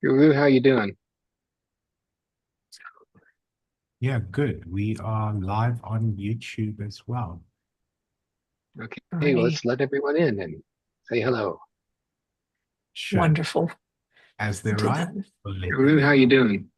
Guru, how you doing? Yeah, good. We are live on YouTube as well. Okay, well, Alrighty, let's let everyone in and say hello. Sure. wonderful. As they Did arrive, that. we'll let Guru, them how you know. doing?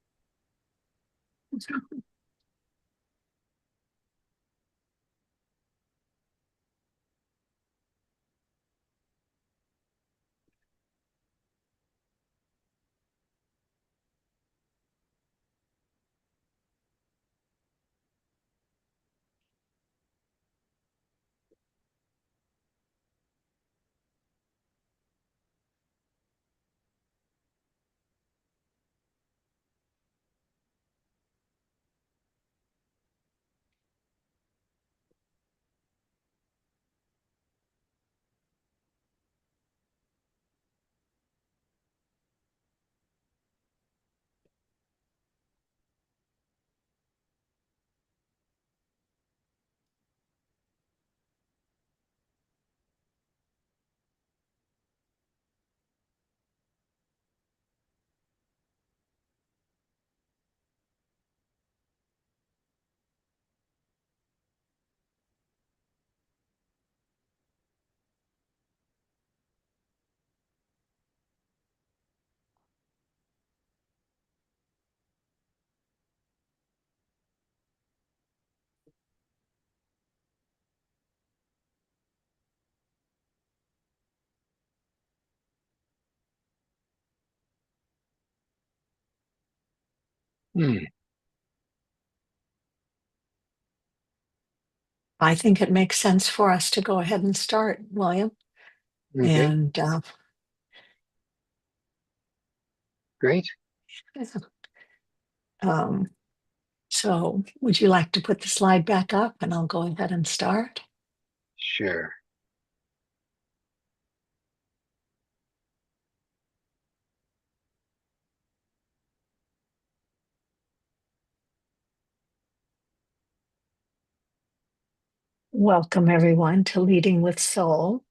Hmm, I think it makes sense for us to go ahead and start, William. okay, And great. um, so, would you like to put the slide back up and I'll go ahead and start? Sure. Welcome, everyone, to Leading with Soul.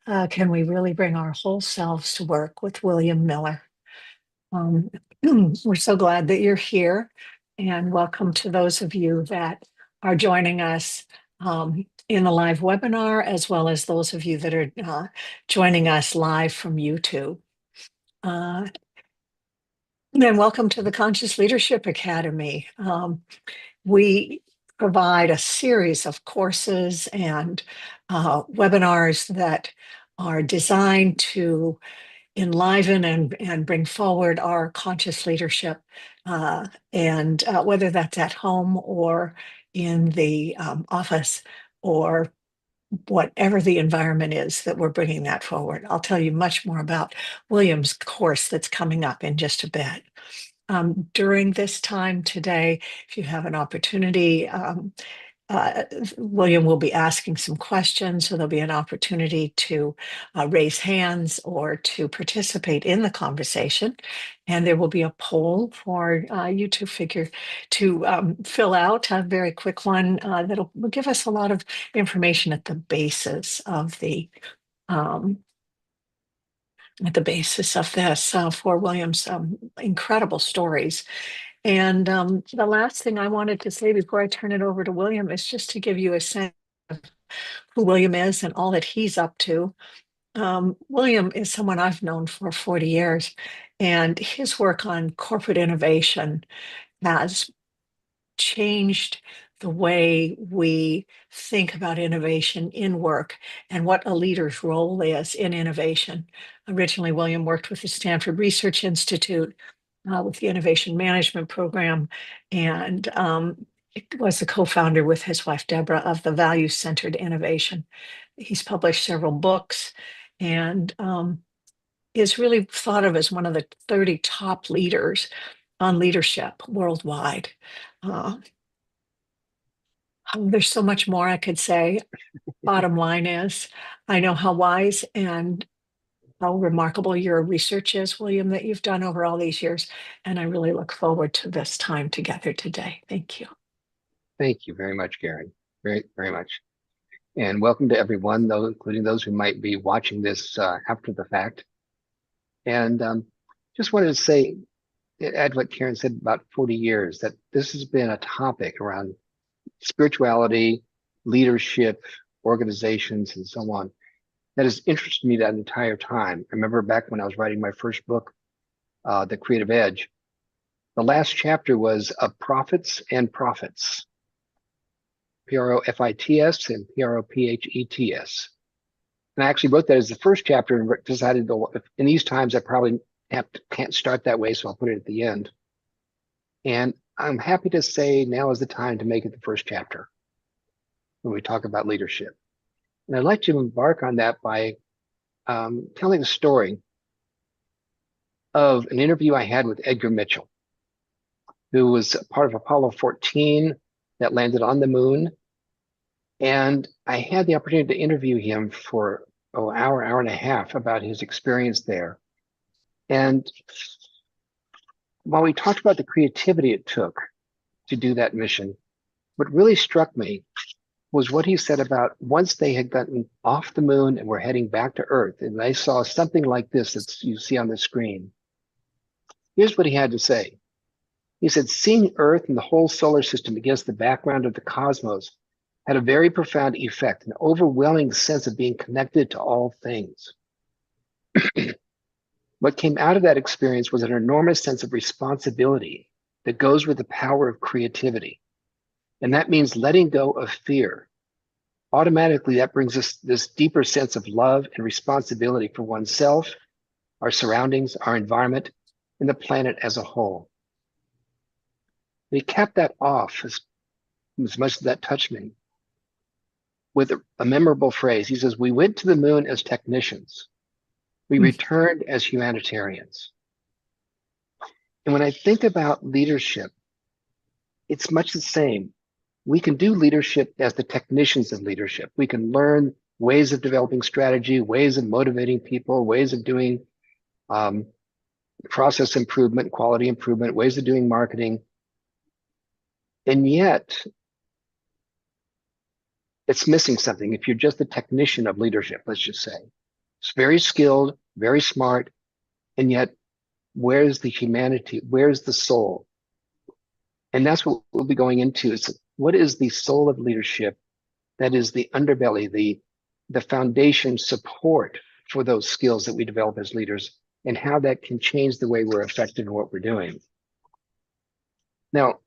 Can we really bring our whole selves to work with William Miller? Um, we're so glad that you're here, and welcome to those of you that are joining us in the live webinar, as well as those of you that are joining us live from YouTube. Uh, and welcome to the Conscious Leadership Academy. We provide a series of courses and webinars that are designed to enliven and bring forward our conscious leadership, and whether that's at home or in the office or whatever the environment is that we're bringing that forward. I'll tell you much more about William's course that's coming up in just a bit. During this time today, if you have an opportunity, uh, William will be asking some questions, so there'll be an opportunity to raise hands or to participate in the conversation. And there will be a poll for you to fill out, a very quick one that'll will give us a lot of information um, at the basis of this for William's incredible stories. And the last thing I wanted to say before I turn it over to William is just to give you a sense of who William is and all that he's up to. William is someone I've known for 40 years, and his work on corporate innovation has changed the way we think about innovation in work and what a leader's role is in innovation. Originally, William worked with the Stanford Research Institute with the Innovation Management Program, and was the co-founder with his wife Deborah of the Value-Centered Innovation. He's published several books and is really thought of as one of the 30 top leaders on leadership worldwide. Uh, there's so much more I could say. Bottom line is, I know how wise and how remarkable your research is, William, that you've done over all these years. And I really look forward to this time together today. Thank you. Thank you very much, Gary. Very, very much. And welcome to everyone, though, including those who might be watching this after the fact. And just wanted to say, add what Karen said about 40 years, that this has been a topic around spirituality, leadership, organizations, and so on that has interested me that entire time. I remember back when I was writing my first book, The Creative Edge, the last chapter was of prophets and prophets, Profits and Prophets. And I actually wrote that as the first chapter and decided, in these times, I probably can't start that way, so I'll put it at the end. And I'm happy to say now is the time to make it the first chapter when we talk about leadership. And I'd like to embark on that by telling the story of an interview I had with Edgar Mitchell, who was part of Apollo 14 that landed on the moon. And I had the opportunity to interview him for an hour and a half about his experience there. And while we talked about the creativity it took to do that mission, what really struck me was what he said about once they had gotten off the moon and were heading back to Earth, and they saw something like this that you see on the screen. Here's what he had to say. He said, seeing Earth and the whole solar system against the background of the cosmos had a very profound effect, an overwhelming sense of being connected to all things. What came out of that experience was an enormous sense of responsibility that goes with the power of creativity. And that means letting go of fear. Automatically, that brings us this deeper sense of love and responsibility for oneself, our surroundings, our environment, and the planet as a whole. And he capped that off, as much as that touched me, with a memorable phrase. He says, we went to the moon as technicians. We returned as humanitarians. And when I think about leadership, it's much the same. We can do leadership as the technicians of leadership. We can learn ways of developing strategy, ways of motivating people, ways of doing process improvement, quality improvement, ways of doing marketing. And yet, it's missing something if you're just the technician of leadership, let's just say. It's very skilled, very smart, and yet where's the humanity? Where's the soul? And that's what we'll be going into. Is what is the soul of leadership? That is the underbelly, the foundation support for those skills that we develop as leaders, and how that can change the way we're effective in what we're doing. Now,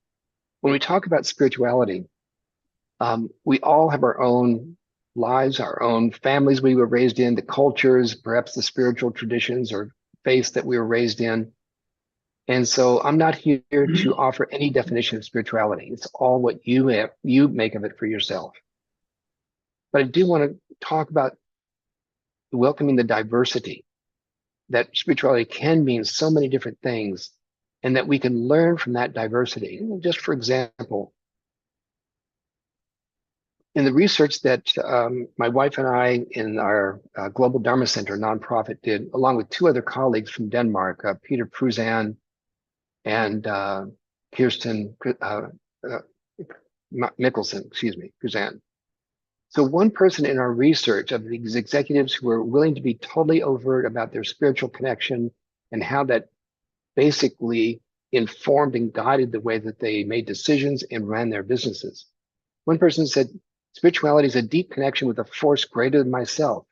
when we talk about spirituality, we all have our own lives, our own families we were raised in, the cultures, perhaps the spiritual traditions or faiths that we were raised in. And so I'm not here to offer any definition of spirituality. It's all what you make of it for yourself. But I do want to talk about welcoming the diversity, that spirituality can mean so many different things, and that we can learn from that diversity. Just for example, in the research that my wife and I in our Global Dharma Center nonprofit did, along with two other colleagues from Denmark, Peter Pruzan and Kirsten Mikkelsen, Pruzan. So one person in our research of these executives who were willing to be totally overt about their spiritual connection and how that basically informed and guided the way that they made decisions and ran their businesses. One person said, spirituality is a deep connection with a force greater than myself,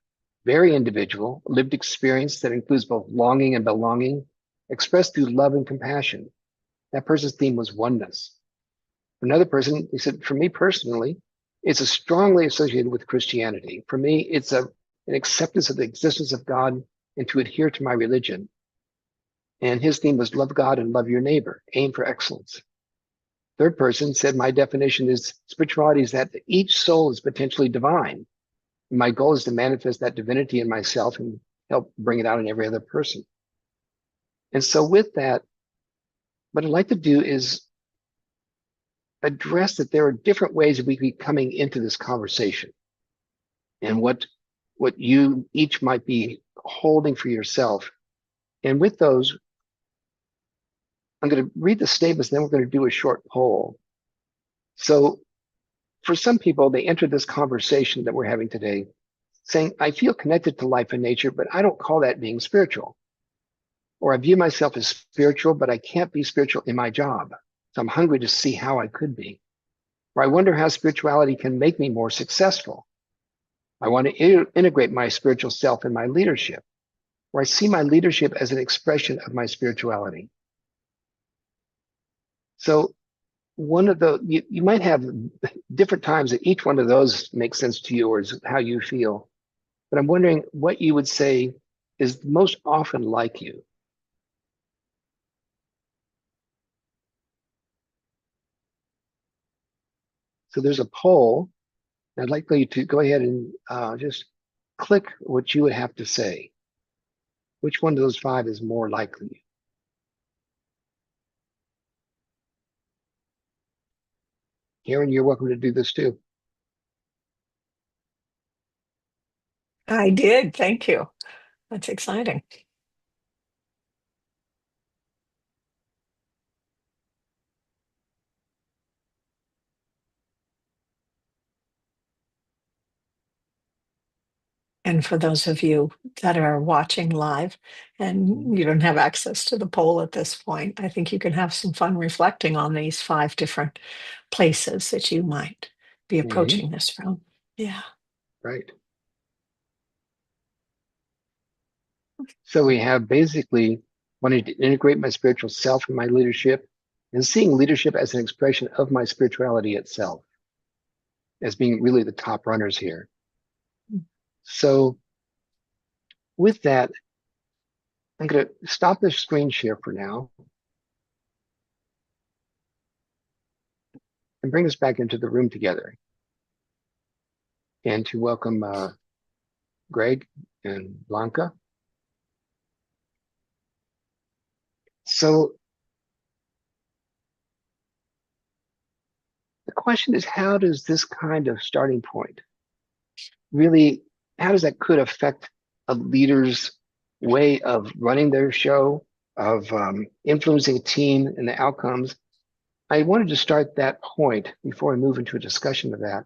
very individual, lived experience that includes both longing and belonging, expressed through love and compassion. That person's theme was oneness. Another person, he said, for me personally, it's strongly associated with Christianity. For me, it's an acceptance of the existence of God and to adhere to my religion. And his theme was love God and love your neighbor, aim for excellence. Third person said, my definition is spirituality is that each soul is potentially divine. My goal is to manifest that divinity in myself and help bring it out in every other person. And so with that, what I'd like to do is address that there are different ways that we could be coming into this conversation, and what you each might be holding for yourself. And with those, I'm going to read the statements, and then we're going to do a short poll. So for some people, they enter this conversation that we're having today saying, I feel connected to life and nature, but I don't call that being spiritual. Or I view myself as spiritual, but I can't be spiritual in my job. So I'm hungry to see how I could be. Or I wonder how spirituality can make me more successful. I want to integrate my spiritual self in my leadership. Or I see my leadership as an expression of my spirituality. So one of the, you might have different times that each one of those makes sense to you or is how you feel. But I'm wondering what you would say is most often like you. So there's a poll. I'd like you to go ahead and just click what you would have to say. Which one of those 5 is more likely? Karen, you're welcome to do this too. I did. Thank you. That's exciting. And for those of you that are watching live and you don't have access to the poll at this point, I think you can have some fun reflecting on these 5 different places that you might be approaching this from. Yeah. Right. So we have basically wanting to integrate my spiritual self in my leadership and seeing leadership as an expression of my spirituality itself as being really the top runners here. So with that, I'm going to stop the screen share for now and bring us back into the room together and to welcome Greg and Blanca. So the question is, how does this kind of starting point really, how does that could affect a leader's way of running their show, of influencing a team and the outcomes? I wanted to start that point before I move into a discussion of that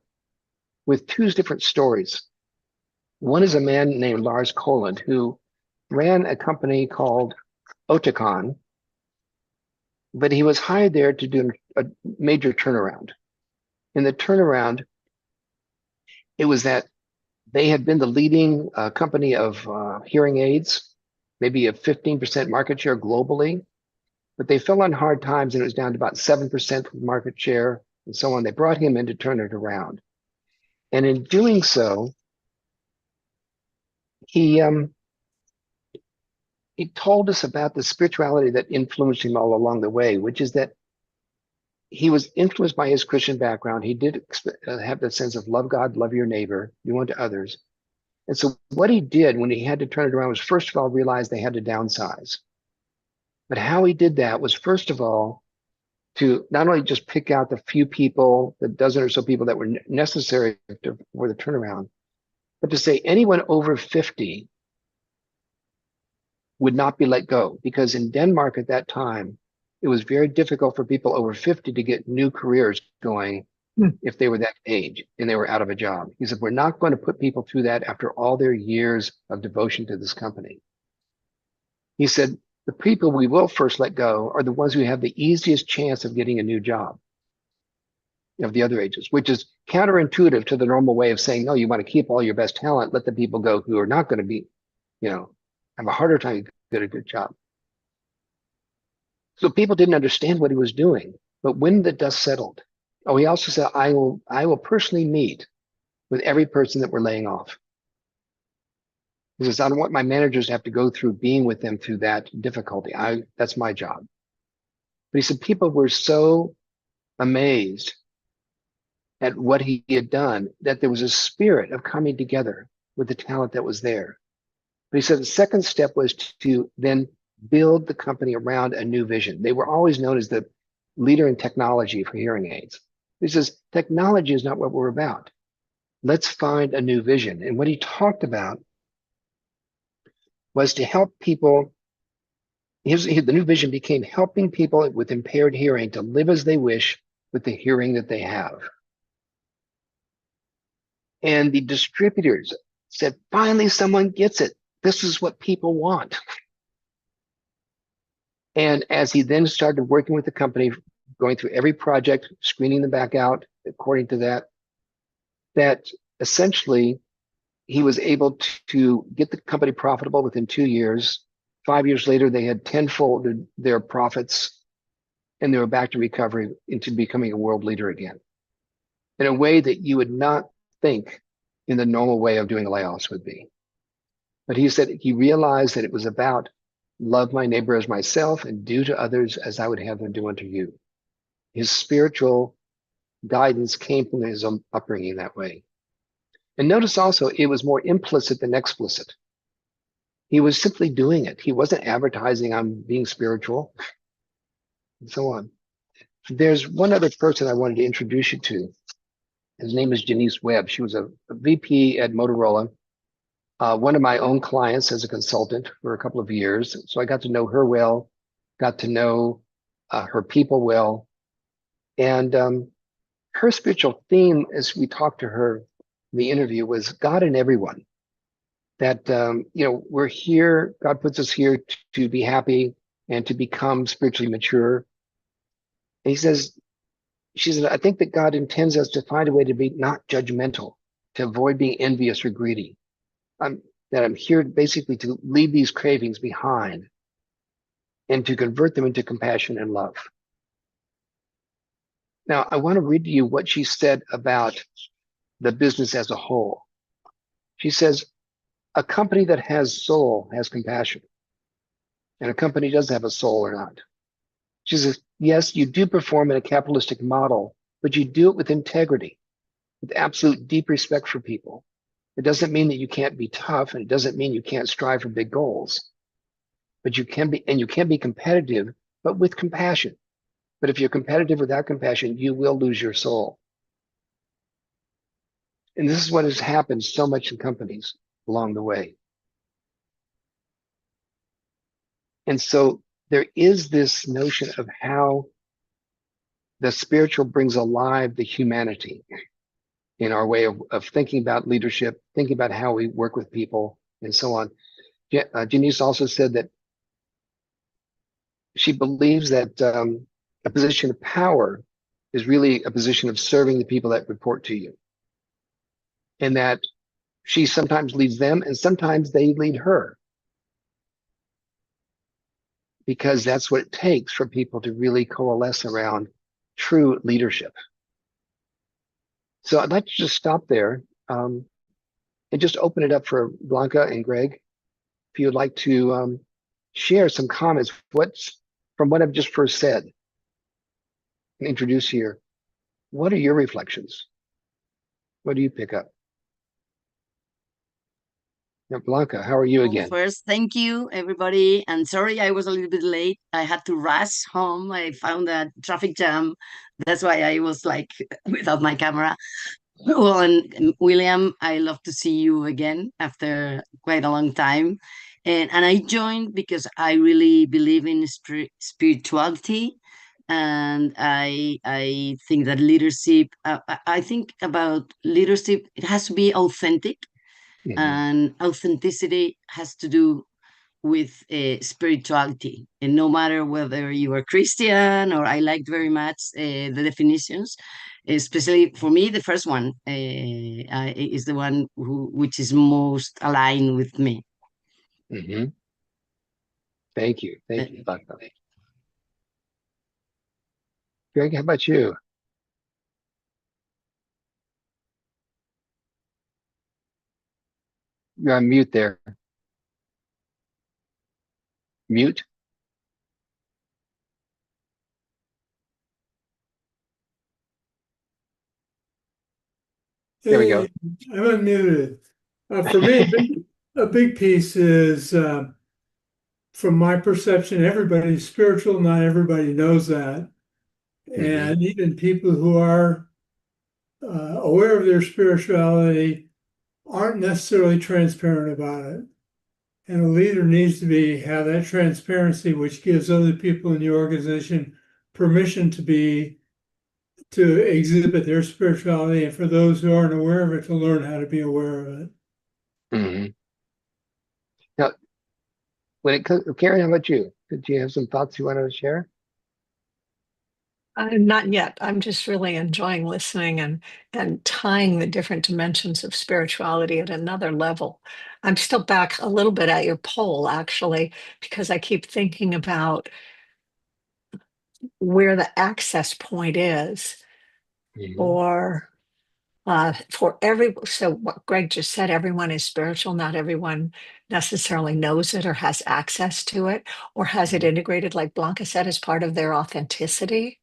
with 2 different stories. One is a man named Lars Koland who ran a company called Oticon, but he was hired there to do a major turnaround. In the turnaround, it was that they had been the leading company of hearing aids, maybe a 15% market share globally, but they fell on hard times and it was down to about 7% market share and so on. They brought him in to turn it around. And in doing so, he told us about the spirituality that influenced him all along the way, which is that he was influenced by his Christian background. He did have that sense of love God, love your neighbor, do unto others. And so what he did when he had to turn it around was, first of all, realize they had to downsize. But how he did that was, first of all, to not only just pick out the few people, the dozen or so people that were necessary for the turnaround, but to say anyone over 50 would not be let go. Because in Denmark at that time, it was very difficult for people over 50 to get new careers going if they were that age and they were out of a job. He said, we're not going to put people through that after all their years of devotion to this company. He said, the people we will first let go are the ones who have the easiest chance of getting a new job of the other ages, which is counterintuitive to the normal way of saying, no, you want to keep all your best talent, let the people go who are not going to be, have a harder time to get a good job. So people didn't understand what he was doing. But when the dust settled, he also said, I will personally meet with every person that we're laying off. He says, I don't want my managers to have to go through being with them through that difficulty. That's my job. But he said, people were so amazed at what he had done that there was a spirit of coming together with the talent that was there. But he said the second step was to then build the company around a new vision. They were always known as the leader in technology for hearing aids. He says, technology is not what we're about. Let's find a new vision. And what he talked about was to help people. The new vision became helping people with impaired hearing to live as they wish with the hearing that they have. And the distributors said, finally, someone gets it. This is what people want. And as he then started working with the company, going through every project, screening them back out according to that essentially he was able to get the company profitable within 2 years. 5 years later, they had tenfolded their profits and they were back to recovery into becoming a world leader again in a way that you would not think in the normal way of doing layoffs would be. But he said he realized that it was about love my neighbor as myself and do to others as I would have them do unto you. His spiritual guidance came from his upbringing that way. And notice also, it was more implicit than explicit. He was simply doing it. He wasn't advertising I'm being spiritual and so on. There's one other person I wanted to introduce you to. His name is Janice Webb. She was a VP at Motorola, one of my own clients as a consultant for a couple of years. So I got to know her well, got to know her people well. And her spiritual theme as we talked to her in the interview was God in everyone. That, we're here, God puts us here to be happy and to become spiritually mature. And she says, I think that God intends us to find a way to be not judgmental, to avoid being envious or greedy. That I'm here basically to leave these cravings behind and to convert them into compassion and love. Now, I want to read to you what she said about the business as a whole. She says, a company that has soul has compassion, and a company doesn't have a soul or not. She says, yes, you do perform in a capitalistic model, but you do it with integrity, with absolute deep respect for people. It doesn't mean that you can't be tough, and it doesn't mean you can't strive for big goals, but you can be competitive, but with compassion. But if you're competitive without compassion, you will lose your soul. And this is what has happened so much in companies along the way. And so there is this notion of how the spiritual brings alive the humanity in our way of thinking about leadership, thinking about how we work with people, and so on. Janice also said that she believes that a position of power is really a position of serving the people that report to you. And that she sometimes leads them and sometimes they lead her. Because that's what it takes for people to really coalesce around true leadership. So I'd like to just stop there and just open it up for Blanca and Greg. If you'd like to share some comments, from what I've just first said and introduce here, what are your reflections? What do you pick up? Now, Blanca, how are you Well, again? first, thank you, everybody. And sorry, I was a little bit late. I had to rush home. I found a traffic jam. That's why I was like without my camera. Well, and William, I love to see you again after quite a long time. And I joined because I really believe in spirituality. And I think that leadership, I think about leadership, it has to be authentic, and authenticity has to do with spirituality. And no matter whether you are Christian or I liked very much the definitions, especially for me, the first one is the one which is most aligned with me. Mm-hmm. Thank you. Thank you, Blanca. Greg, how about you? You're on mute there. Mute. There we go. Hey, I'm unmuted. For me, a big piece is, from my perception, everybody's spiritual. Not everybody knows that. And even people who are aware of their spirituality aren't necessarily transparent about it. And a leader needs to have that transparency, which gives other people in the organization permission to exhibit their spirituality, and for those who aren't aware of it, to learn how to be aware of it. Mm-hmm. Now, when it comes, Karen, how about you? Did you have some thoughts you wanted to share? Not yet. I'm just really enjoying listening and tying the different dimensions of spirituality at another level. I'm still back a little bit at your poll, actually, because I keep thinking about where the access point is, or for every, so what Greg just said, everyone is spiritual. Not everyone necessarily knows it or has access to it or has it integrated, like Blanca said, as part of their authenticity.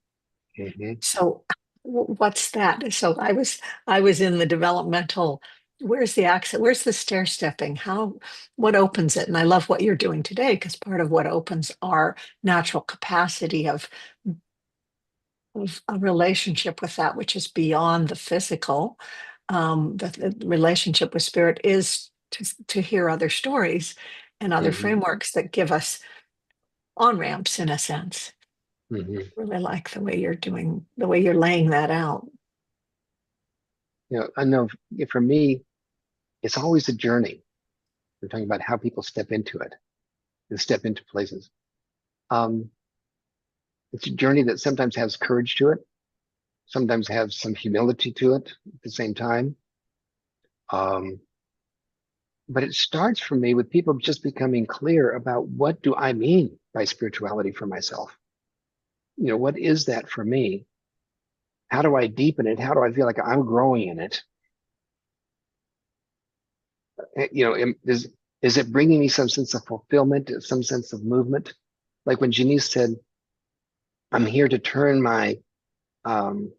Mhm. So what's that? So I was in the developmental, where's the access, where's the stair stepping? What opens it? And I love what you're doing today, because part of what opens our natural capacity of a relationship with that which is beyond the physical. The relationship with spirit is to hear other stories and other Mhm. frameworks that give us on ramps, in a sense. Mhm. Really like the way you're laying that out. I know for me, it's always a journey. We're talking about how people step into it and step into places. Um, it's a journey that sometimes has courage to it, sometimes has some humility to it at the same time. Um, but it starts for me with people just becoming clear about what do I mean by spirituality for myself? What is that for me? How do I deepen it? How do I feel like I'm growing in it? Is it bringing me some sense of fulfillment, some sense of movement? Like when Janice said, I'm here to turn my um,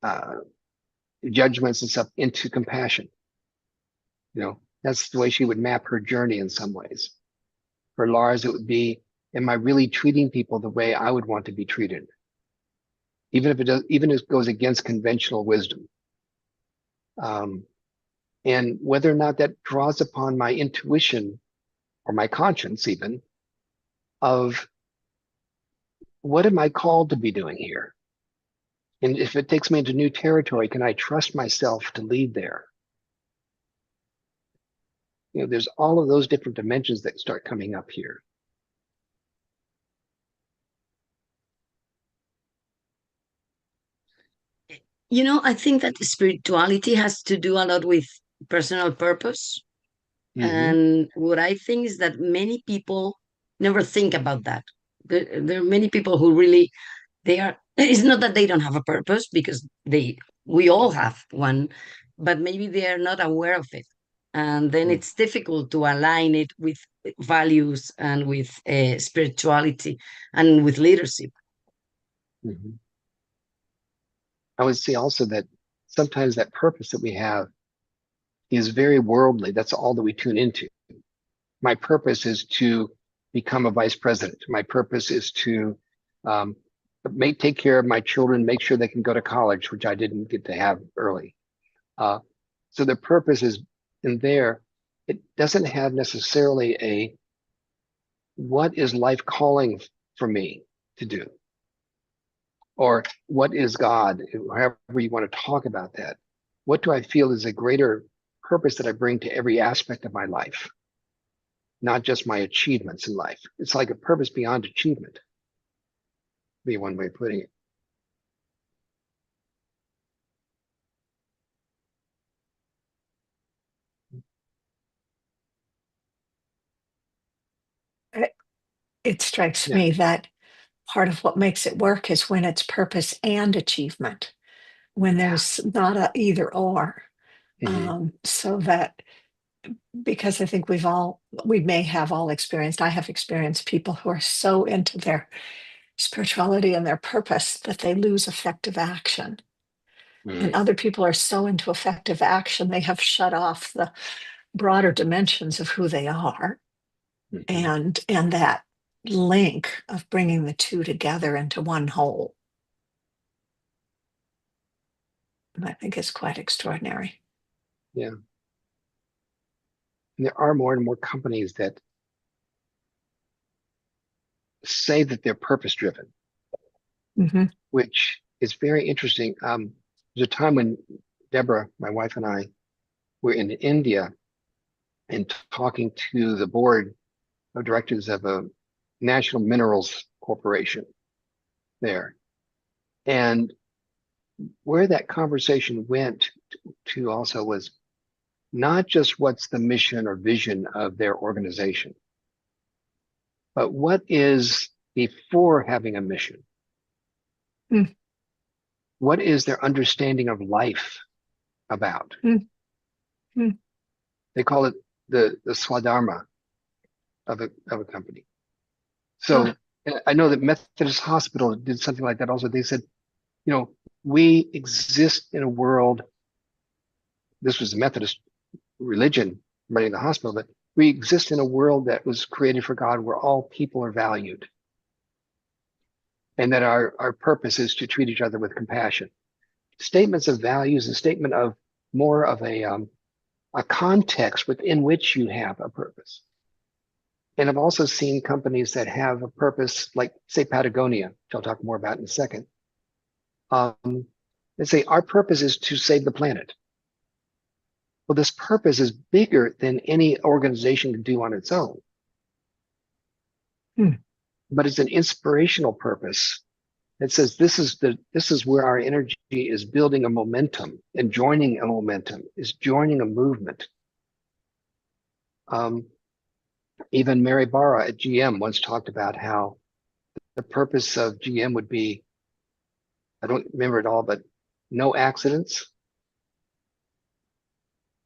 uh, judgments and stuff into compassion. That's the way she would map her journey in some ways. For Lars, it would be, am I really treating people the way I would want to be treated? Even if it goes against conventional wisdom. And whether or not that draws upon my intuition or my conscience even of what am I called to be doing here? And if it takes me into new territory, can I trust myself to lead there? There's all of those different dimensions that start coming up here. I think that spirituality has to do a lot with personal purpose. Mm-hmm. And what I think is that many people never think about that. There are many people who really, it's not that they don't have a purpose, because we all have one, but maybe they are not aware of it. And then it's difficult to align it with values and with spirituality and with leadership. Mm-hmm. I would say also that sometimes that purpose that we have is very worldly. That's all that we tune into. My purpose is to become a vice president. My purpose is to take care of my children, make sure they can go to college, which I didn't get to have early. So the purpose is in there. It doesn't have necessarily what is life calling for me to do? Or what is God, however you want to talk about that. What do I feel is a greater purpose that I bring to every aspect of my life? Not just my achievements in life. It's like a purpose beyond achievement, be one way of putting it. It strikes Yeah. me that part of what makes it work is when it's purpose and achievement, when there's not a either or. Mm-hmm. So that, because I think we may have all experienced, I have experienced people who are so into their spirituality and their purpose that they lose effective action. Mm-hmm. And other people are so into effective action, they have shut off the broader dimensions of who they are. Mm-hmm. And that link of bringing the two together into one whole, I think, is quite extraordinary. Yeah. And there are more and more companies that say that they're purpose driven, Mm-hmm. which is very interesting. There's a time when Deborah, my wife, and I were in India and talking to the board of directors of a national minerals corporation there. And where that conversation went to also was not just what's the mission or vision of their organization, but what is before having a mission? Mm. What is their understanding of life about? Mm. Mm. They call it the Swadharma of a company. So I know that Methodist Hospital did something like that also. They said, you know, we exist in a world, this was the Methodist religion running the hospital, but we exist in a world that was created for God where all people are valued. And that our purpose is to treat each other with compassion. Statements of values, a statement of more of a context within which you have a purpose. And I've also seen companies that have a purpose, like say Patagonia, which I'll talk more about in a second. They say our purpose is to save the planet. Well, this purpose is bigger than any organization can do on its own. But it's an inspirational purpose. It says this is where our energy is building a momentum, and joining a momentum is joining a movement. Even Mary Barra at GM once talked about how the purpose of GM would be, I don't remember it all, but no accidents,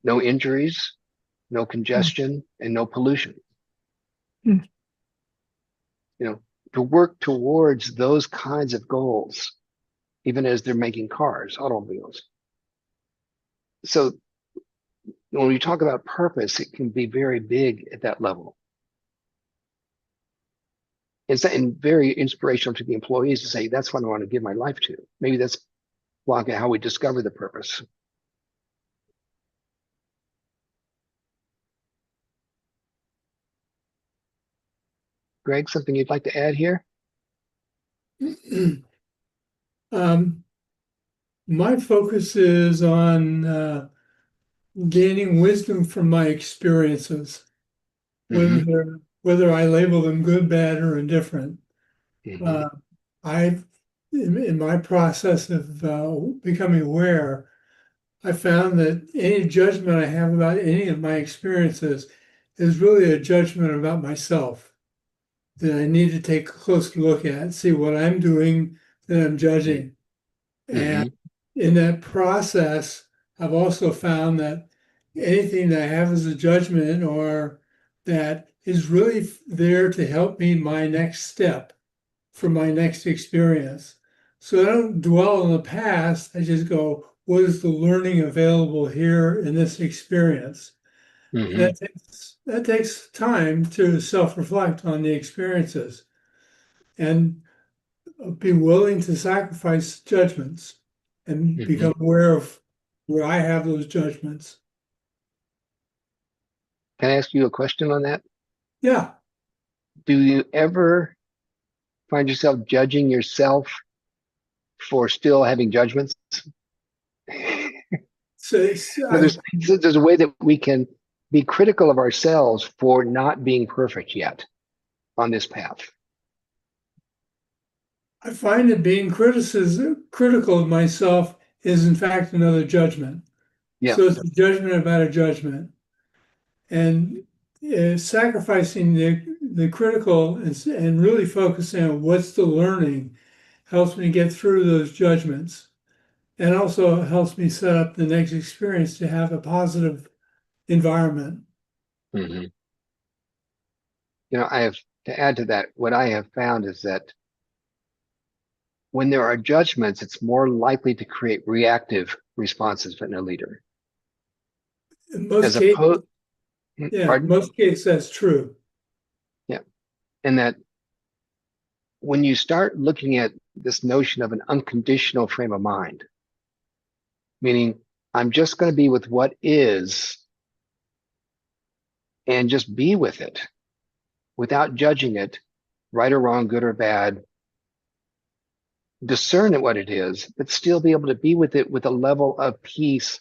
no injuries, no congestion, and no pollution. Mm. You know, to work towards those kinds of goals, even as they're making cars, automobiles. So when we talk about purpose, it can be very big at that level. It's and very inspirational to the employees to say, that's what I want to give my life to. Maybe that's how we discover the purpose. Greg, something you'd like to add here? My focus is on gaining wisdom from my experiences, whether I label them good, bad, or indifferent. I've, in my process of becoming aware, I found that any judgment I have about any of my experiences is really a judgment about myself that I need to take a close look at, see what I'm doing that I'm judging. And in that process, I've also found that anything that I have as a judgment or that is really there to help me my next step for my next experience. So I don't dwell on the past. I just go, what is the learning available here in this experience? That takes time to self-reflect on the experiences and be willing to sacrifice judgments and become aware of where I have those judgments. Can I ask you a question on that? Yeah. Do you ever find yourself judging yourself for still having judgments? There's a way that we can be critical of ourselves for not being perfect yet on this path. I find that being critical of myself is in fact another judgment. Yeah. So it's a judgment about a judgment. And sacrificing the critical and really focusing on what's the learning helps me get through those judgments. And also helps me set up the next experience to have a positive environment. You know, I have to add to that, what I have found is that when there are judgments, it's more likely to create reactive responses in a leader. In most cases, most cases that's true. Yeah. And that when you start looking at this notion of an unconditional frame of mind, meaning I'm just going to be with what is and just be with it without judging it, right or wrong, good or bad, discern what it is, but still be able to be with it with a level of peace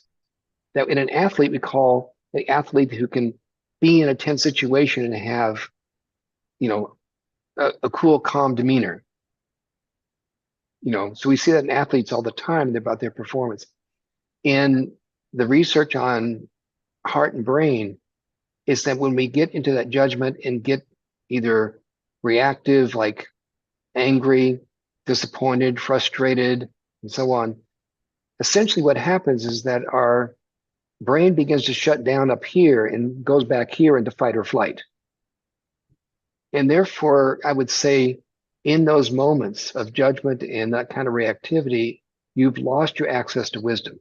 that in an athlete we call the athlete who can be in a tense situation and have a cool, calm demeanor. So we see that in athletes all the time about their performance. And the research on heart and brain is that when we get into that judgment and get either reactive, like angry, disappointed, frustrated, and so on, essentially what happens is that our brain begins to shut down up here and goes back here into fight or flight. And therefore, I would say in those moments of judgment and that kind of reactivity, you've lost your access to wisdom.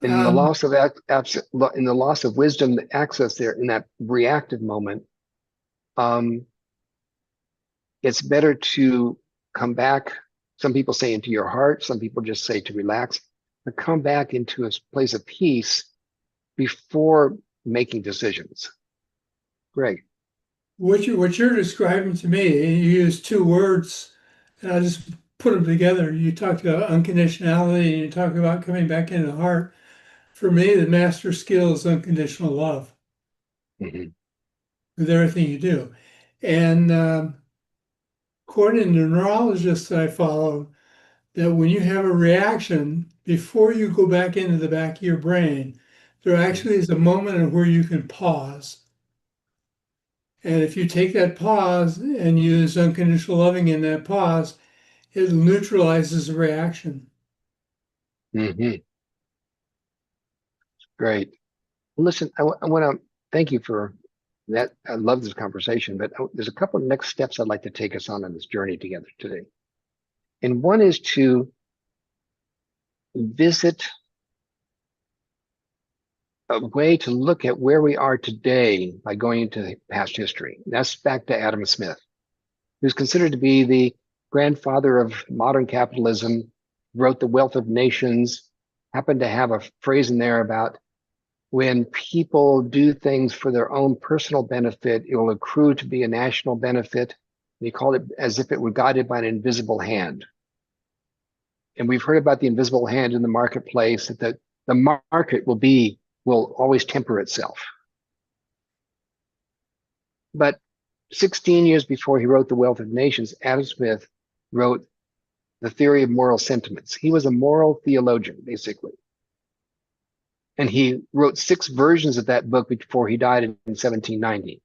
In the loss of wisdom, the access there in that reactive moment, it's better to come back. Some people say into your heart. Some people just say to relax, but come back into a place of peace before making decisions. Greg. What you're describing to me, you use two words, and I'll just put them together. You talked about unconditionality, and you talk about coming back into the heart. For me, the master skill is unconditional love with everything you do. And according to the neurologists that I follow, that when you have a reaction, before you go back into the back of your brain, there actually is a moment where you can pause. And if you take that pause and use unconditional loving in that pause, it neutralizes the reaction. Great. Listen, I want to thank you for that. I love this conversation, but there's a couple of next steps I'd like to take us on this journey together today. And one is to visit a way to look at where we are today by going into past history. That's back to Adam Smith, who's considered to be the grandfather of modern capitalism, wrote The Wealth of Nations, happened to have a phrase in there about when people do things for their own personal benefit, it will accrue to be a national benefit. And he called it as if it were guided by an invisible hand. And we've heard about the invisible hand in the marketplace, that the market will always temper itself. But 16 years before he wrote The Wealth of Nations, Adam Smith wrote The Theory of Moral Sentiments. He was a moral theologian, basically. And he wrote 6 versions of that book before he died in 1790.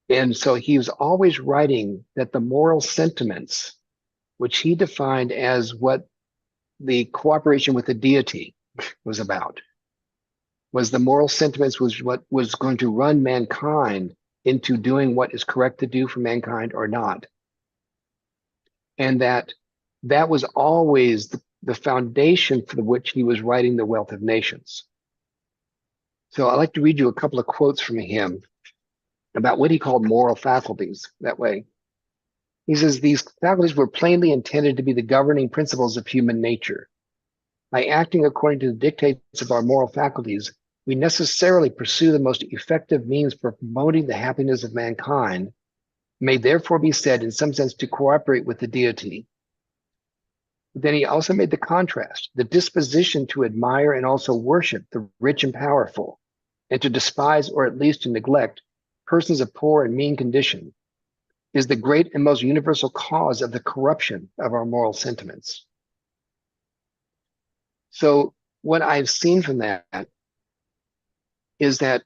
And so he was always writing that the moral sentiments, which he defined as what the cooperation with the deity was about, was the moral sentiments was what was going to run mankind into doing what is correct to do for mankind or not. And that was always the foundation for which he was writing The Wealth of Nations. So I'd like to read you a couple of quotes from him about what he called moral faculties that way. He says, these faculties were plainly intended to be the governing principles of human nature. By acting according to the dictates of our moral faculties, we necessarily pursue the most effective means for promoting the happiness of mankind, may therefore be said in some sense to cooperate with the deity. Then he also made the contrast, the disposition to admire and also worship the rich and powerful, and to despise or at least to neglect persons of poor and mean condition, is the great and most universal cause of the corruption of our moral sentiments. So what I've seen from that is that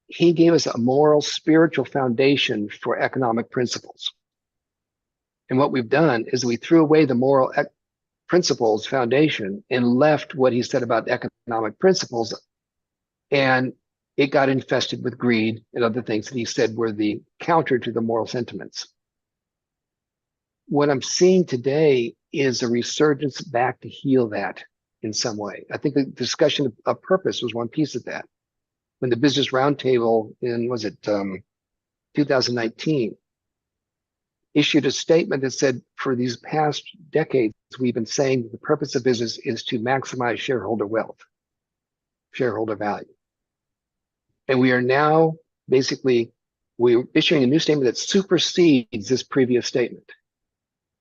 he gave us a moral, spiritual foundation for economic principles. And what we've done is we threw away the moral principles foundation and left what he said about economic principles, and it got infested with greed and other things that he said were the counter to the moral sentiments. What I'm seeing today is a resurgence back to heal that in some way. I think the discussion of purpose was one piece of that. When the Business Roundtable in, 2019, issued a statement that said, for these past decades, we've been saying that the purpose of business is to maximize shareholder wealth, shareholder value. And we are now we're issuing a new statement that supersedes this previous statement.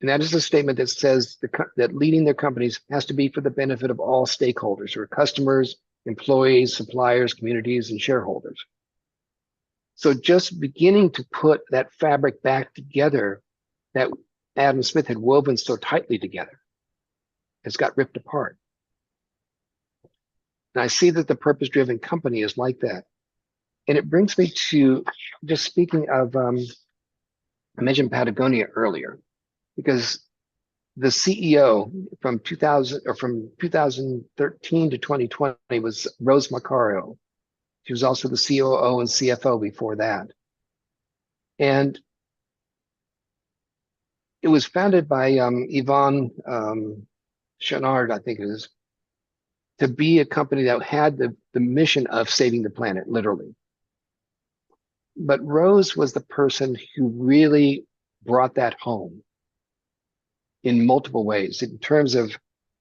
And that is a statement that says that leading their companies has to be for the benefit of all stakeholders, or customers, employees, suppliers, communities, and shareholders. So just beginning to put that fabric back together that Adam Smith had woven so tightly together has got ripped apart. And I see that the purpose-driven company is like that. And it brings me to just speaking of, I mentioned Patagonia earlier, because the CEO from 2013 to 2020 was Rose Macario. She was also the COO and CFO before that. And it was founded by Yvon Chouinard, I think it is, to be a company that had the mission of saving the planet, literally. But Rose was the person who really brought that home in multiple ways, in terms of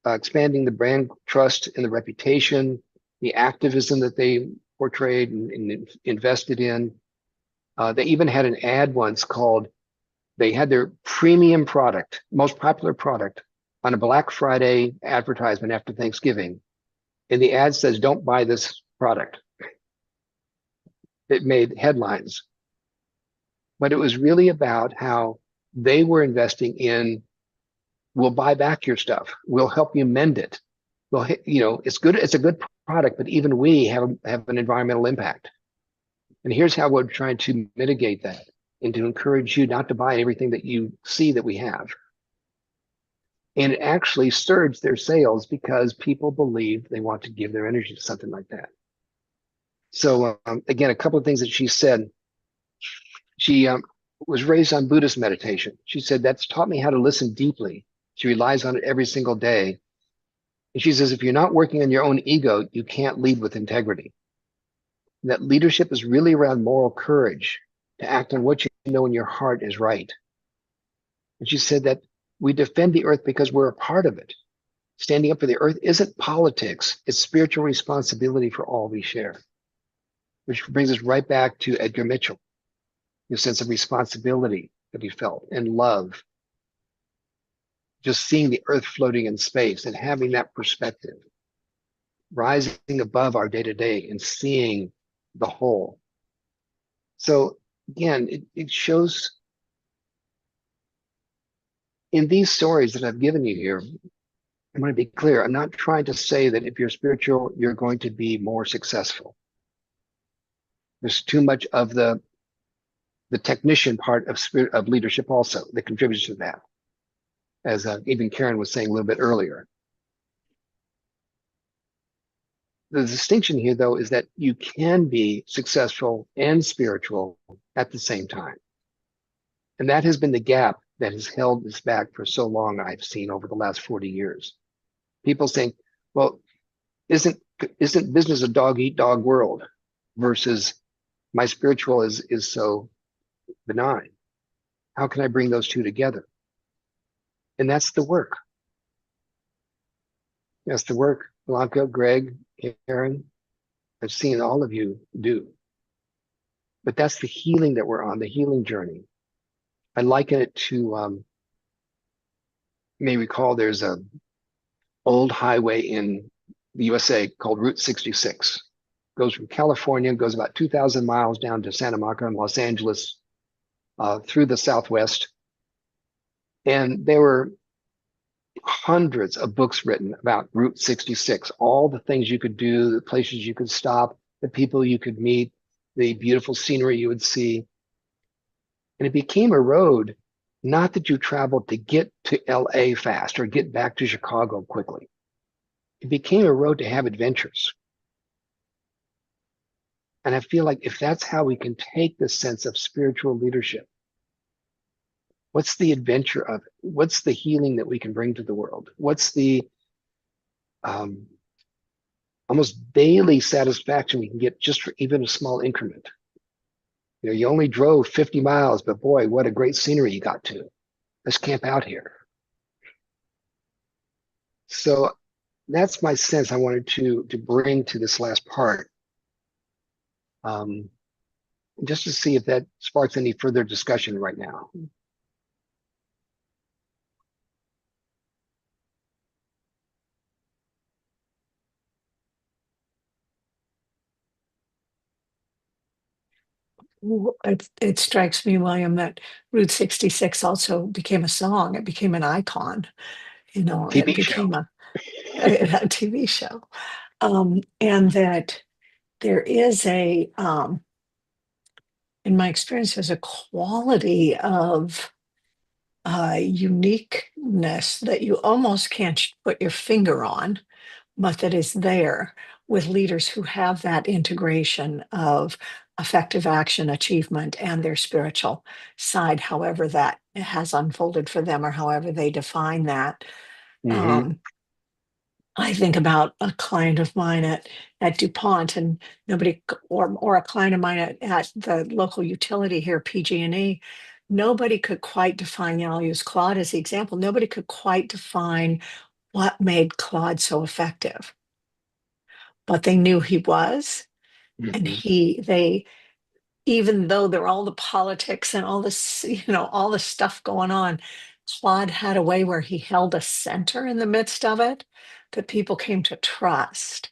expanding the brand trust and the reputation, the activism that they portrayed and invested in. They even had an ad once called, they had their premium product, most popular product, on a Black Friday advertisement after Thanksgiving. And the ad says, don't buy this product. It made headlines. But it was really about how they were investing in, we'll buy back your stuff. We'll help you mend it. Well, you know, it's good. It's a good product, but even we have an environmental impact. And here's how we're trying to mitigate that and to encourage you not to buy everything that you see that we have. And it actually surged their sales because people believe they want to give their energy to something like that. So again, a couple of things that she said. She was raised on Buddhist meditation. She said, that's taught me how to listen deeply. She relies on it every single day. And she says, if you're not working on your own ego, you can't lead with integrity. That leadership is really around moral courage to act on what you know in your heart is right. And she said that we defend the earth because we're a part of it. Standing up for the earth isn't politics, it's spiritual responsibility for all we share. Which brings us right back to Edgar Mitchell, the sense of responsibility that he felt and love. Just seeing the earth floating in space and having that perspective, rising above our day-to-day and seeing the whole. So again, it shows in these stories that I've given you here. I want to be clear. I'm not trying to say that if you're spiritual, you're going to be more successful. There's too much of the technician part of spirit of leadership also that contributes to that, as even Karen was saying a little bit earlier. The distinction here, though, is that you can be successful and spiritual at the same time. And that has been the gap that has held us back for so long, I've seen over the last 40 years. People saying, well, isn't business a dog-eat-dog world versus my spiritual is so benign? How can I bring those two together? And that's the work. That's the work Blanca, Greg, Karen, I've seen all of you do. But that's the healing that we're on, the healing journey. I liken it to, you may recall there's a old highway in the USA called Route 66. Goes from California, goes about 2,000 miles down to Santa Monica and Los Angeles, through the Southwest. And there were hundreds of books written about Route 66, all the things you could do, the places you could stop, the people you could meet, the beautiful scenery you would see. And it became a road, not that you traveled to get to LA fast or get back to Chicago quickly. It became a road to have adventures. And I feel like if that's how we can take this sense of spiritual leadership, what's the adventure of it? What's the healing that we can bring to the world? What's the almost daily satisfaction we can get just for even a small increment? You know, you only drove 50 miles, but boy, what a great scenery you got to. Let's camp out here. So that's my sense I wanted to bring to this last part. Just to see if that sparks any further discussion right now. It strikes me, William, that Route 66 also became a song. It became an icon. You know, it TV show. became a TV show. And that there is in my experience, there's a quality of uniqueness that you almost can't put your finger on, but that is there with leaders who have that integration of effective action, achievement, and their spiritual side, however that has unfolded for them or however they define that. Mhm. I think about a client of mine at DuPont, and or a client of mine at the local utility here, PG&E. Nobody could quite define, I'll use Claude as the example. Nobody could quite define what made Claude so effective, but they knew he was, and Mhm. they, even though there were all the politics and all this, all the stuff going on, Claude had a way where he held a center in the midst of it that people came to trust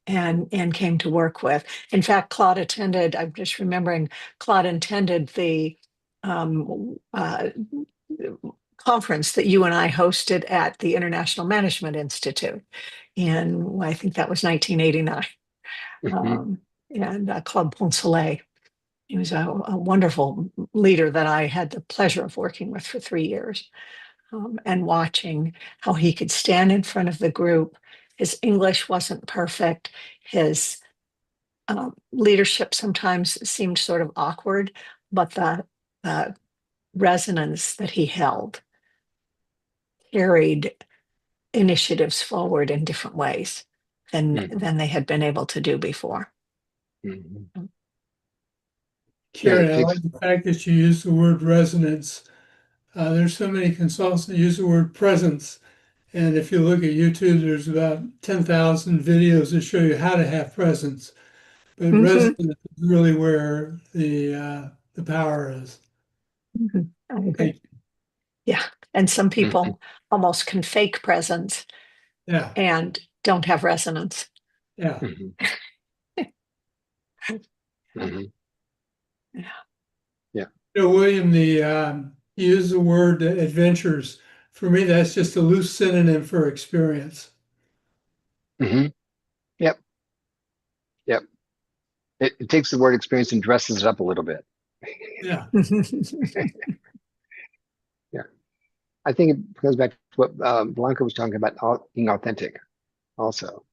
and came to work with. In fact, I'm just remembering, Claude attended the conference that you and I hosted at the International Management Institute in, I think that was 1989, Mhm. and Club Pont Soleil. He was a wonderful leader that I had the pleasure of working with for 3 years, and watching how he could stand in front of the group. His English wasn't perfect. His leadership sometimes seemed sort of awkward, but the resonance that he held carried initiatives forward in different ways Mhm. than they had been able to do before. Mhm. Yeah, Karen, it I takes. like the fact that you use the word resonance. There's so many consultants that use the word presence. And if you look at YouTube, there's about 10,000 videos that show you how to have presence. But Mhm, resonance is really where the power is. mhm. I agree. Thank you. Yeah. And some Mhm. people almost can fake presence Yeah, and don't have resonance. yeah. Mhm. Mhm. Yeah. Yeah. You know, William, you use the word adventures. For me, that's just a loose synonym for experience. Mhm. Yep. Yep. It takes the word experience and dresses it up a little bit. Yeah. Yeah. I think it goes back to what Blanca was talking about, being authentic also.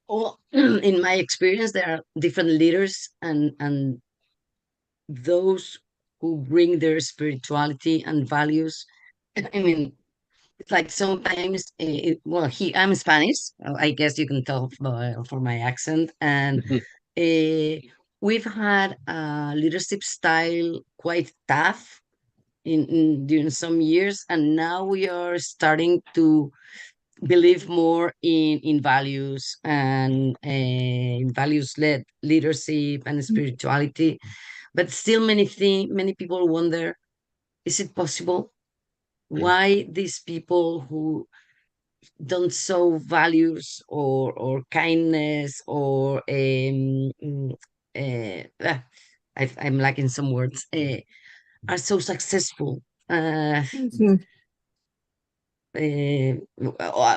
Well, in my experience, there are different leaders, and those who bring their spirituality and values. I mean, it's like sometimes, I'm Spanish. I guess you can tell for my accent, and Mhm. we've had a leadership style quite tough during some years, and now we are starting to believe more in values and in values led leadership and spirituality. But still, many people wonder: is it possible? Why these people who don't show values or kindness or I'm lacking some words, are so successful? Mhm.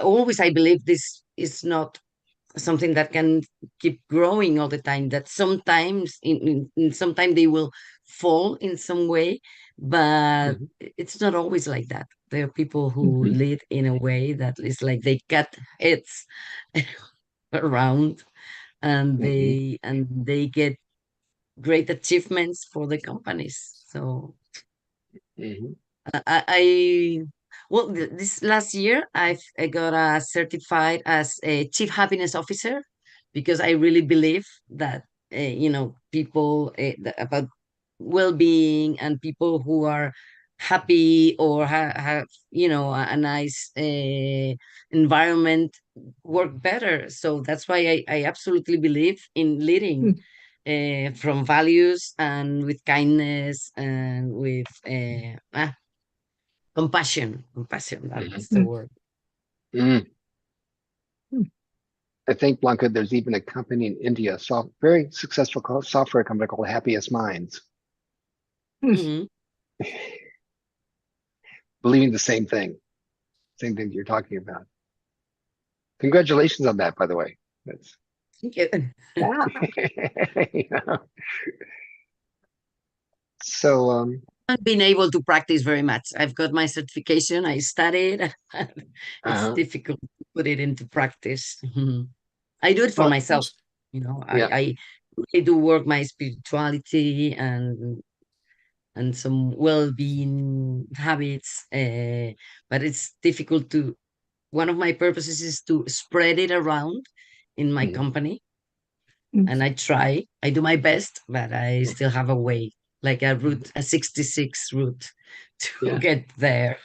Always I believe this is not something that can keep growing all the time, that sometimes in some time they will fall in some way, but Mhm. it's not always like that. There are people who Mhm. lead in a way that is like they cut heads around, and Mhm. they get great achievements for the companies. So Mhm. I well, this last year I got certified as a chief happiness officer, because I really believe that people about well-being, and people who are happy or have a nice environment work better. So that's why I absolutely believe in leading from values and with kindness and with compassion. That's the Mhm. Mhm. word. Mhm. I think, Blanca, there's even a company in India, very successful software company called Happiest Minds, Mhm. believing the same thing you're talking about. Congratulations on that, by the way. That's, Thank you. Yeah. you know. So, I've been able to practice very much. I've got my certification. I studied. It's uh-huh. difficult to put it into practice. Mhm. I do it for Well, myself. You know, yeah. I really do work my spirituality and some well-being habits. But it's difficult to. One of my purposes is to spread it around in my Mhm. company, Mm. and I try. I do my best, but I still have a way, like a 66 route to Yeah. get there,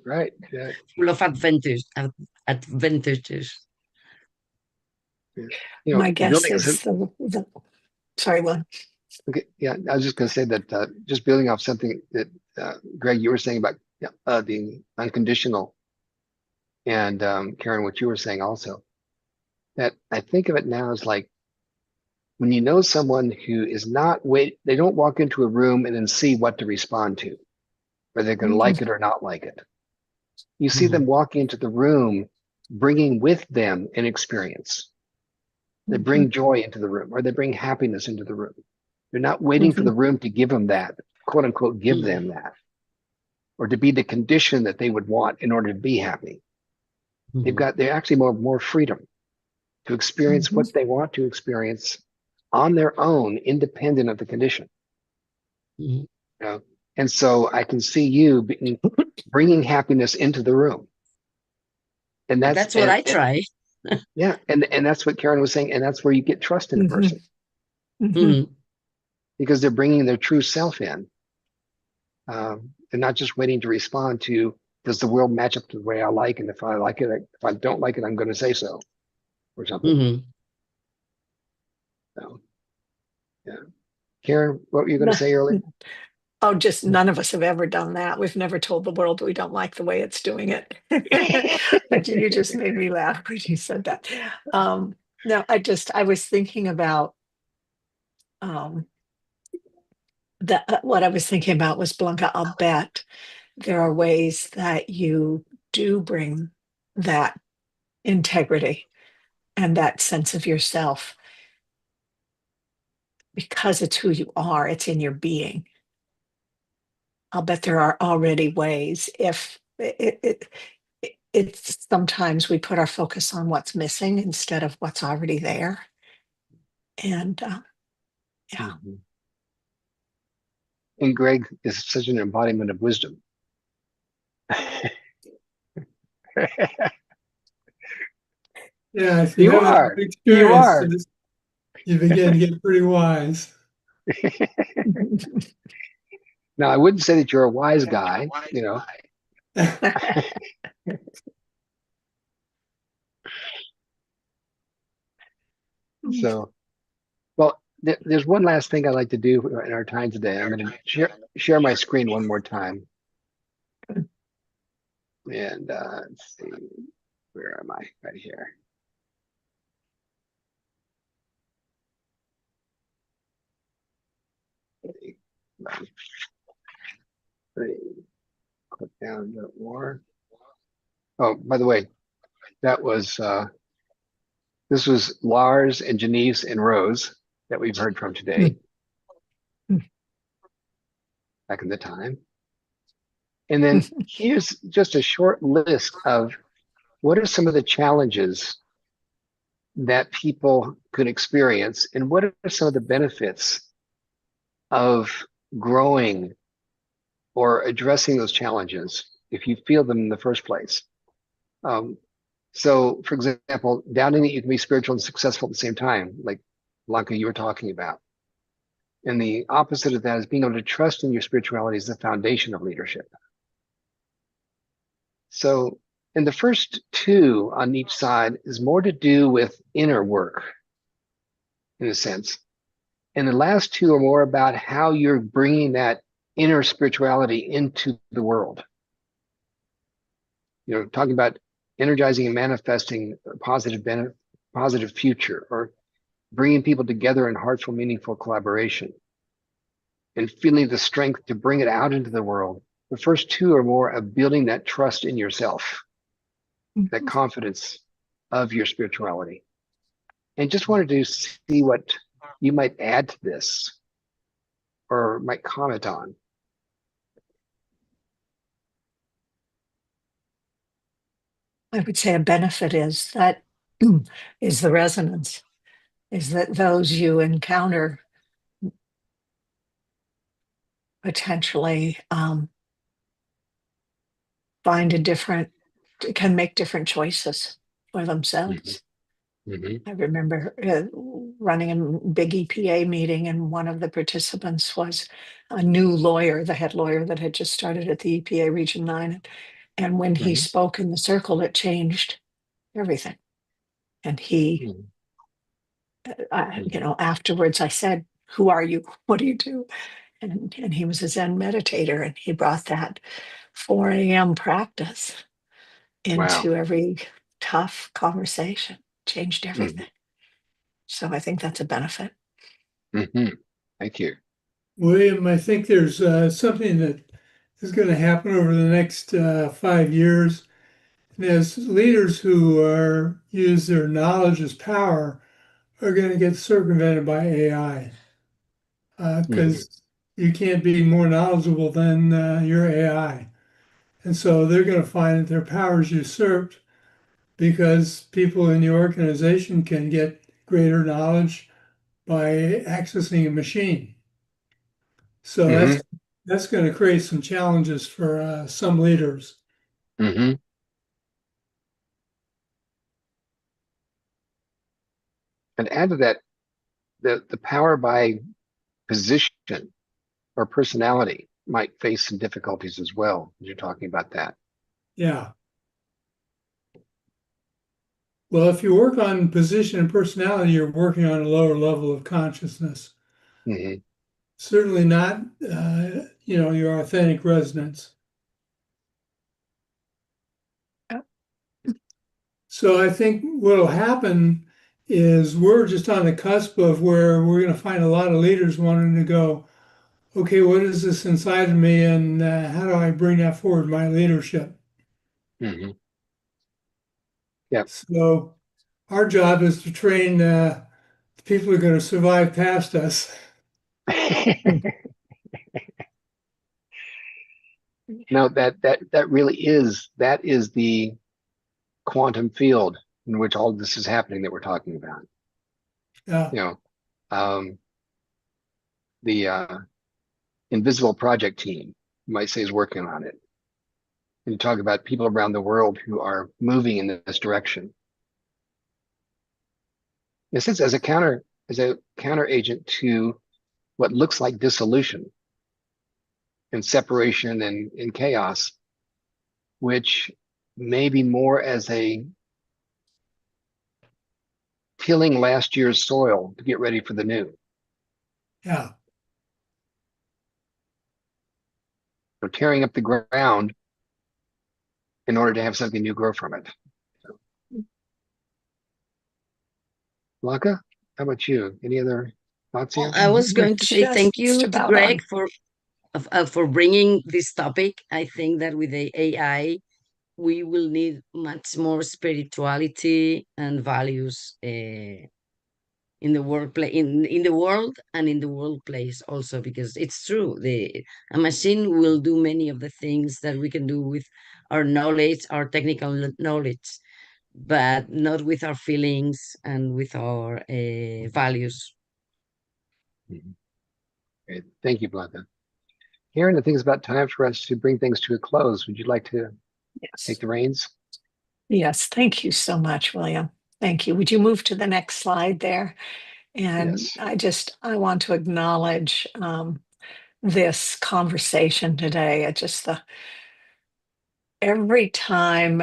Right. Yeah. full of advantages. Yeah. You know, My guess building is sorry, Will. okay, yeah, I was just going to say that just building off something that Greg, you were saying about being unconditional, and Karen, what you were saying also, that I think of it now as like when you know someone who is not they don't walk into a room and then see what to respond to, whether they're going to like it or not like it. You see them walking into the room, bringing with them an experience. They bring joy into the room, or they bring happiness into the room. They're not waiting for the room to give them that, quote unquote, give them that, or to be the condition that they would want in order to be happy. They're actually more freedom to experience what they want to experience on their own, independent of the condition. You know? And so I can see you bringing happiness into the room. And That's what I try. Yeah. And that's what Karen was saying. And that's where you get trust in a person, because they're bringing their true self in. They're not just waiting to respond to, does the world match up to the way I like? And if I like it, if I don't like it, I'm going to say so, or something. So, yeah. Karen, what were you going to say earlier? Oh, just none of us have ever done that. We've never told the world we don't like the way it's doing it. But you just made me laugh when you said that. No, I was thinking about what I was thinking about was, Blanca, I'll bet there are ways that you do bring that integrity and that sense of yourself because it's who you are, it's in your being. I'll bet there are already ways. If it's sometimes we put our focus on what's missing instead of what's already there. And yeah. And Greg is such an embodiment of wisdom. Yeah, if you You have are. enough You are. experience, you begin to get pretty wise. Now, I wouldn't say that you're a wise guy, you know. So, well, there's one last thing I'd like to do in our time today. I'm going to share my screen one more time. And let's see, where am I? Right here. Click down a bit more. Oh, by the way, that was this was Lars and Janice and Rose that we've heard from today. Back in the time. And then here's just a short list of what are some of the challenges that people could experience, and what are some of the benefits of growing or addressing those challenges if you feel them in the first place. So, for example, doubting that you can be spiritual and successful at the same time, like Blanca, you were talking about. And the opposite of that is being able to trust in your spirituality as the foundation of leadership. So, in the first two on each side is more to do with inner work, in a sense. And the last two are more about how you're bringing that inner spirituality into the world. You know, talking about energizing and manifesting positive positive future, or bringing people together in heartful, meaningful collaboration, and feeling the strength to bring it out into the world. The first two are more of building that trust in yourself, that confidence of your spirituality. And just wanted to see what you might add to this or might comment on. I would say a benefit is that is the resonance, is that those you encounter potentially can make different choices for themselves. Mm-hmm. I remember running a big EPA meeting, and one of the participants was a new lawyer, the head lawyer that had just started at the EPA Region 9. And when he spoke in the circle, it changed everything. And he, afterwards I said, "Who are you? What do you do?" And he was a Zen meditator, and he brought that 4 a.m. practice into Wow. every tough conversation, changed everything. Mm-hmm. So I think that's a benefit. Mm-hmm. Thank you. William, I think there's something that is going to happen over the next 5 years. And as leaders who use their knowledge as power are going to get circumvented by AI, because you can't be more knowledgeable than your AI. And so they're going to find that their power is usurped because people in the organization can get greater knowledge by accessing a machine. So that's going to create some challenges for some leaders. Mm-hmm. And add to that the power by position or personality might face some difficulties as well, as you're talking about that. Yeah. Well, if you work on position and personality, you're working on a lower level of consciousness. Mm-hmm. Certainly not, your authentic resonance. So I think what'll happen is we're just on the cusp of where we're going to find a lot of leaders wanting to go, okay, what is this inside of me, and how do I bring that forward in my leadership? Mm-hmm. Yep. So our job is to train the people who are going to survive past us. No, that really is the quantum field in which all this is happening that we're talking about. Yeah. You know, the invisible project team, you might say, is working on it. And you talk about people around the world who are moving in this direction. In a sense, as a counter agent to what looks like dissolution and separation and chaos, which may be more as a tilling last year's soil to get ready for the new. Yeah. So tearing up the ground in order to have something new grow from it. So. Blanca, how about you? Any other thoughts here? I was going to say thank Just you to about Greg on. for bringing this topic. I think that with the AI, we will need much more spirituality and values in the workplace, in the world and in the workplace also, because it's true, a machine will do many of the things that we can do with our knowledge, our technical knowledge, but not with our feelings and with our values. Great. Thank you, Blanca. Karen, I think it's about time for us to bring things to a close. Would you like to Yes. take the reins? Yes. Thank you so much, William. Thank you. Would you move to the next slide there? And Yes. I want to acknowledge this conversation today. Every time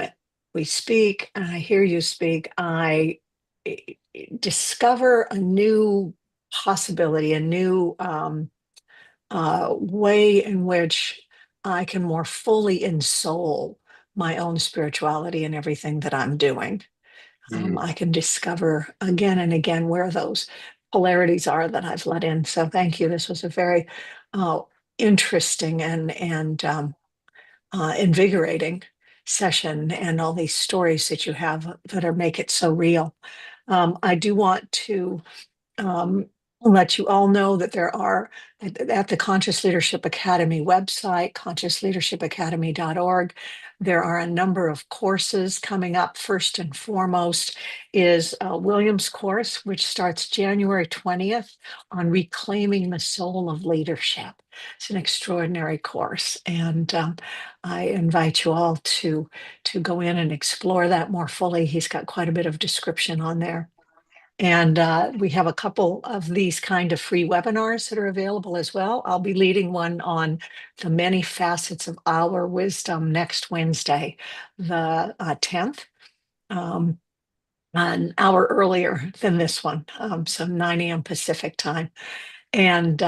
we speak and I hear you speak, I discover a new possibility, a new way in which I can more fully ensoul my own spirituality in everything that I'm doing. I can discover again and again where those polarities are that I've let in. So thank you. This was a very interesting and invigorating session, and all these stories that you have that are make it so real. I do want to let you all know that there are at the Conscious Leadership Academy website, consciousleadershipacademy.org, there are a number of courses coming up. First and foremost is William's course, which starts January 20th on reclaiming the soul of leadership. It's an extraordinary course, and I invite you all to go in and explore that more fully. He's got quite a bit of description on there. And we have a couple of these kind of free webinars that are available as well. I'll be leading one on the many facets of our wisdom next Wednesday, the 10th, an hour earlier than this one, so 9 a.m. Pacific time. And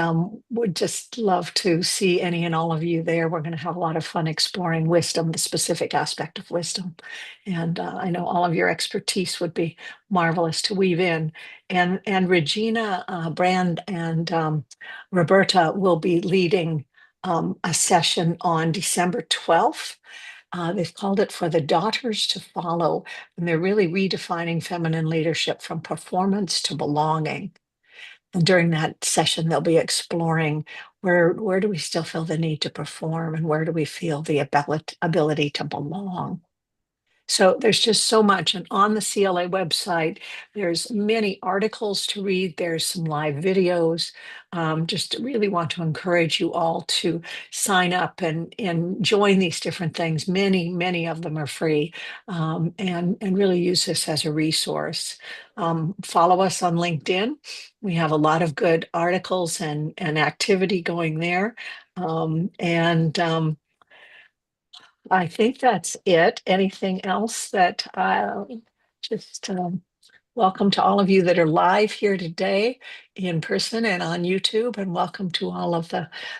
would just love to see any and all of you there. We're going to have a lot of fun exploring wisdom, the specific aspect of wisdom. And I know all of your expertise would be marvelous to weave in. And Regina Brand and Roberta will be leading a session on December 12th. They've called it For the Daughters to Follow, and they're really redefining feminine leadership from performance to belonging. And during that session, they'll be exploring where do we still feel the need to perform, and where do we feel the ability to belong. So there's just so much. And on the CLA website, there's many articles to read. There's some live videos. Just really want to encourage you all to sign up and join these different things. Many of them are free, and really use this as a resource. Follow us on LinkedIn. We have a lot of good articles and activity going there. I think that's it. Anything else that just welcome to all of you that are live here today in person and on YouTube, and welcome to all of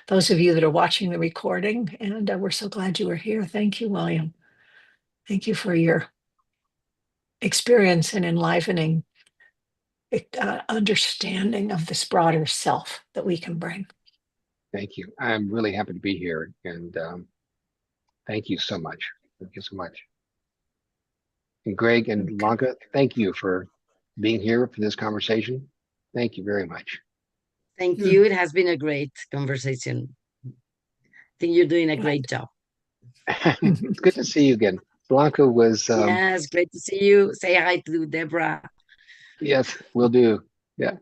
those of you that are watching the recording. And we're so glad you were here. Thank you, William. Thank you for your experience and enlivening understanding of this broader self that we can bring. Thank you. I'm really happy to be here, and thank you so much. Thank you so much. And Greg and Blanca, thank you for being here for this conversation. Thank you very much. Thank you. It has been a great conversation. I think you're doing a great job. It's good to see you again. Blanca was Yes, great to see you. Say hi to Deborah. yes, will do. Yeah.